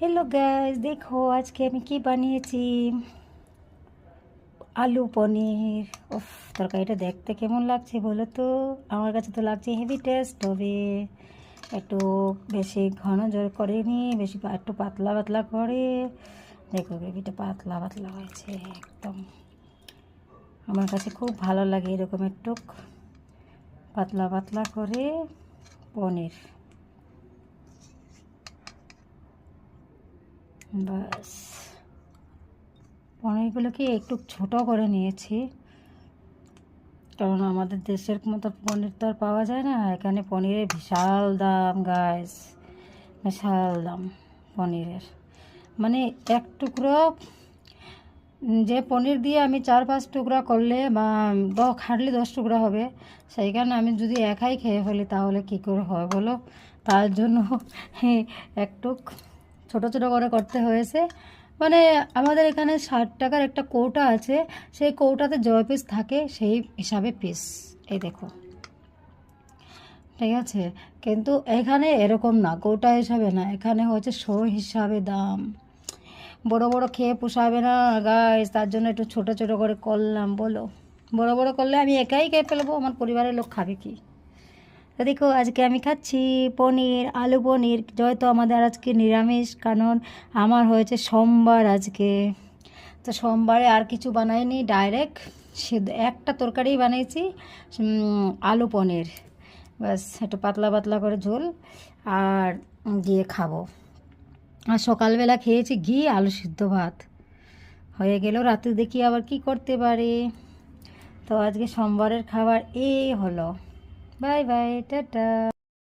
Hello guys, দেখো আজকে আমি কি বানিয়েছি। আলু পনির। উফ, তরকারিটা দেখতে কেমন লাগছে বলো তো। আমার কাছে তো লাগছে হেভি টেস্ট হবে। একটু বেশি ঘন জল করেনি, বেশি একটু পাতলা পাতলা করে। দেখো গ্রেভিটা পাতলা পাতলা হয়েছে একদম। আমার কাছে খুব ভালো লাগে এরকম একটু পাতলা পাতলা করে পনির। বাস, পনিরগুলোকে একটু ছোট করে নিয়েছি, কারণ আমাদের দেশের মতো পনির তো আর পাওয়া যায় না। এখানে পনিরের বিশাল দাম গাইস, বিশাল দাম পনিরের। মানে এক টুকরো যে পনির দিয়ে আমি 4-5 টুকরা করলে বা হার্ডলি 10 টুকরা হবে, সেইখানে আমি যদি একাই খেয়ে ফেলি তাহলে কী করে হয় বলো। তার জন্য একটু ছোটো ছোটো করে করতে হয়েছে। মানে আমাদের এখানে 60 টাকার একটা কৌটা আছে, সেই কৌটাতে জয় পিস থাকে সেই হিসাবে পিস। এই দেখো, ঠিক আছে। কিন্তু এখানে এরকম না, কৌটা হিসাবে না, এখানে হচ্ছে শো হিসাবে দাম। বড় বড় খেয়ে পোষাবে না গাইস, তার জন্য একটু ছোট ছোট করে করলাম। বলো, বড় বড় করলে আমি একাই খেয়ে ফেলবো, আমার পরিবারের লোক খাবে কি। তো দেখো আজকে আমি খাচ্ছি পনির, আলু পনির। যেহেতু আমাদের আজকে নিরামিষ, কারণ আমার হয়েছে সোমবার আজকে। তো সোমবারে আর কিছু বানাইনি, ডাইরেক্ট সিদ্ধ একটা তরকারি বানিয়েছি, আলু পনির। ব্যাস একটু পাতলা পাতলা করে ঝোল আর দিয়ে খাবো। আর সকালবেলা খেয়েছি ঘি আলু সিদ্ধ ভাত, হয়ে গেল। রাতে দেখি আবার কি করতে পারি। তো আজকে সোমবারের খাবার এই হলো। Bye bye, tata.